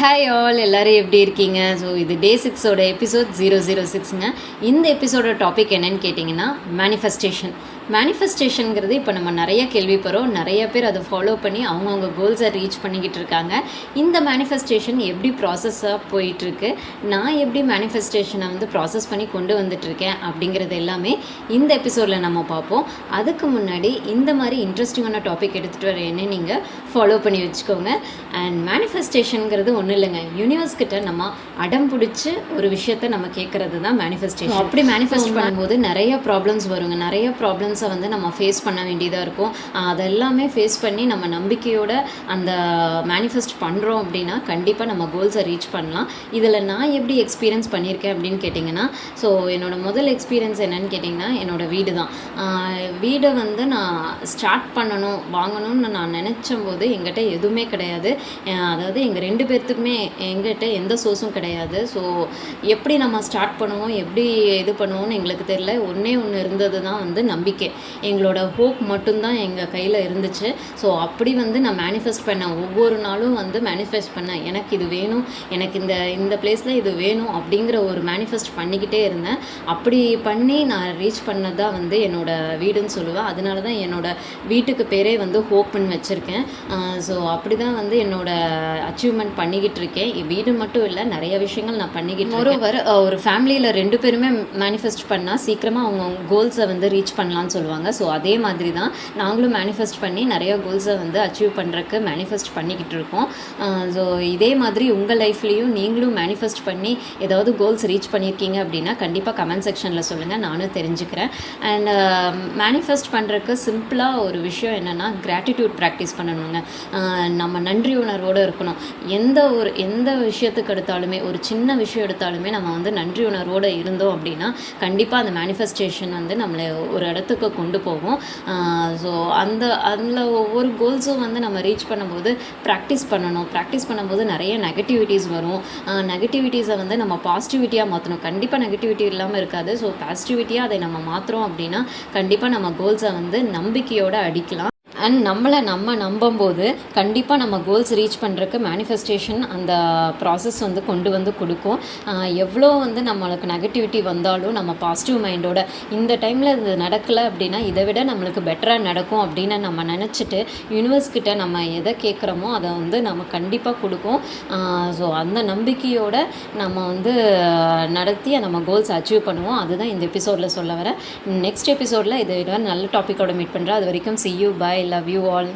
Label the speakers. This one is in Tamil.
Speaker 1: ஹாய் ஆல், எல்லோரும் எப்படி இருக்கீங்க? ஸோ இது டே 6ஓட எபிசோட் 006ங்க. இந்த எபிசோட டாபிக் என்னன்னு கேட்டிங்கன்னா மேனிஃபெஸ்டேஷனுங்கிறது இப்போ நம்ம நிறைய கேள்விப்படுறோம். நிறைய பேர் அதை ஃபாலோ பண்ணி அவங்கவுங்க கோல்ஸை ரீச் பண்ணிக்கிட்டு இருக்காங்க. இந்த மேனிஃபெஸ்டேஷன் எப்படி ப்ராசஸாக போயிட்டுருக்கு, நான் எப்படி மேனிஃபெஸ்டேஷனை ப்ராசஸ் பண்ணி கொண்டு வந்துட்டுருக்கேன் அப்படிங்கிறது எல்லாமே இந்த எபிசோடில் நம்ம பார்ப்போம். அதுக்கு முன்னாடி இந்த மாதிரி இன்ட்ரெஸ்டிங்கான டாபிக் எடுத்துகிட்டு வரேன்னு நீங்கள் ஃபாலோ பண்ணி வச்சுக்கோங்க. அண்ட் மேனிஃபெஸ்டேஷனுங்கிறது ஒன்றும் இல்லைங்க, யூனிவர்ஸ் கிட்ட நம்ம அடம் பிடிச்சி ஒரு விஷயத்தை நம்ம கேட்குறது தான் மேனிஃபெஸ்டேஷன். அப்படி மேனிஃபெஸ்ட் பண்ணும்போது நிறைய ப்ராப்ளம்ஸ் வருங்க. நிறைய ப்ராப்ளம்ஸை நம்ம ஃபேஸ் பண்ண வேண்டியதாக இருக்கும். அதெல்லாமே ஃபேஸ் பண்ணி நம்ம நம்பிக்கையோட அந்த மேனிஃபெஸ்ட் பண்ணுறோம் அப்படின்னா கண்டிப்பாக நம்ம கோல்ஸை ரீச் பண்ணலாம். இதில் நான் எப்படி எக்ஸ்பீரியன்ஸ் பண்ணியிருக்கேன் அப்படின்னு கேட்டிங்கன்னா, ஸோ என்னோடய முதல் எக்ஸ்பீரியன்ஸ் என்னன்னு கேட்டிங்கன்னா, என்னோடய வீடு தான். வீடை நான் ஸ்டார்ட் பண்ணணும், வாங்கணும்னு நான் நினச்சம்போது எங்கிட்ட எதுவுமே கிடையாது. அதாவது எங்கள் 2 பேர்த்துக்குமே எங்கிட்ட எந்த சோர்ஸும் கிடையாது. ஸோ எப்படி நம்ம ஸ்டார்ட் பண்ணுவோம், எப்படி இது பண்ணுவோம்னு எங்களுக்கு தெரியல. ஒன்றே ஒன்று இருந்தது தான் நம்பிக்கை. எங்களோட ஹோப் மட்டும்தான் எங்கள் கையில் இருந்துச்சு. ஸோ அப்படி நான் மேனிஃபெஸ்ட் பண்ணேன். ஒவ்வொரு நாளும் மேனிஃபெஸ்ட் பண்ணேன். எனக்கு இது வேணும், எனக்கு இந்த பிளேஸில் இது வேணும் அப்படிங்கிற ஒரு மேனிஃபெஸ்ட் பண்ணிக்கிட்டே இருந்தேன். அப்படி பண்ணி நான் ரீச் பண்ணதான் என்னோடய வீடுன்னு சொல்லுவேன். அதனால தான் என்னோடய வீட்டுக்கு பேரே ஹோப்புன்னு வச்சுருக்கேன். ஸோ அப்படி தான் என்னோடய அச்சீவ்மெண்ட் பண்ணிக்கிட்டு இருக்கேன். வீடு மட்டும் இல்லை, நிறைய விஷயங்கள் நான் பண்ணிக்கிட்டு மோரோவர் ஒரு ஃபேமிலியில் 2 பேருமே மேனிஃபெஸ்ட் பண்ணால் சீக்கிரமாக அவங்க கோல்ஸை ரீச் பண்ணலான்னு சொல்லுவாங்க. ஸோ அதே மாதிரி தான் நாங்களும் மேனிஃபெஸ்ட் பண்ணி நிறைய கோல்ஸை அச்சீவ் பண்ணுறதுக்கு மேனிஃபெஸ்ட் பண்ணிக்கிட்டு இருக்கோம். ஸோ இதே மாதிரி உங்கள் லைஃப்லேயும் நீங்களும் மேனிஃபெஸ்ட் பண்ணி ஏதாவது கோல்ஸ் ரீச் பண்ணியிருக்கீங்க அப்படின்னா கண்டிப்பாக கமெண்ட் செக்ஷனில் சொல்லுங்கள், நானும் தெரிஞ்சுக்கிறேன். அண்ட் மேனிஃபெஸ்ட் பண்ணுறதுக்கு சிம்பிளாக ஒரு விஷயம் என்னென்னா கிராட்டிடியூட் ப்ராக்டிஸ் பண்ணணுங்க. நம்ம நன்றி உணர்வோடு இருக்கணும். எந்த விஷயத்துக்கு எடுத்தாலுமே, ஒரு சின்ன விஷயம் எடுத்தாலுமே நம்ம நன்றி உணர்வோடு இருந்தோம் அப்படின்னா கண்டிப்பாக அந்த மேனிஃபெஸ்டேஷன் நம்மளை ஒரு இடத்துக்கு கொண்டு போகும். ஸோ அதில் ஒவ்வொரு கோல்ஸும் நம்ம ரீச் பண்ணும்போது ப்ராக்டிஸ் பண்ணும்போது நிறைய நெகட்டிவிட்டிஸ் வரும். நெகட்டிவிட்டிஸை நம்ம பாசிட்டிவிட்டியாக மாற்றணும். கண்டிப்பாக நெகட்டிவிட்டி இல்லாமல் இருக்காது. ஸோ பாசிட்டிவிட்டியாக அதை நம்ம மாற்றுறோம் அப்படின்னா கண்டிப்பாக நம்ம கோல்ஸை நம்பிக்கையோடு அடிக்கலாம். அண்ட் நம்ம நம்பும்போது கண்டிப்பாக நம்ம கோல்ஸ் ரீச் பண்ணுறதுக்கு மேனிஃபெஸ்டேஷன் அந்த ப்ராசஸ் கொண்டு கொடுக்கும். எவ்வளோ நம்மளுக்கு நெகட்டிவிட்டி வந்தாலும் நம்ம பாசிட்டிவ் மைண்டோட இந்த டைமில் இது நடக்கலை அப்படின்னா இதை விட நம்மளுக்கு பெட்டராக நடக்கும் அப்படின்னு நம்ம நினச்சிட்டு யூனிவர்ஸ்கிட்ட நம்ம எதை கேட்குறோமோ அதை நம்ம கண்டிப்பாக கொடுக்கும். ஸோ அந்த நம்பிக்கையோட நம்ம நடத்தி நம்ம கோல்ஸ் அச்சீவ் பண்ணுவோம். அதுதான் இந்த எபிசோடில் சொல்ல வரேன். நெக்ஸ்ட் எபிசோடில் இதை விட நல்ல டாப்பிக்கோட மீட் பண்ணுறேன். அது வரைக்கும் see you, bye, love you all.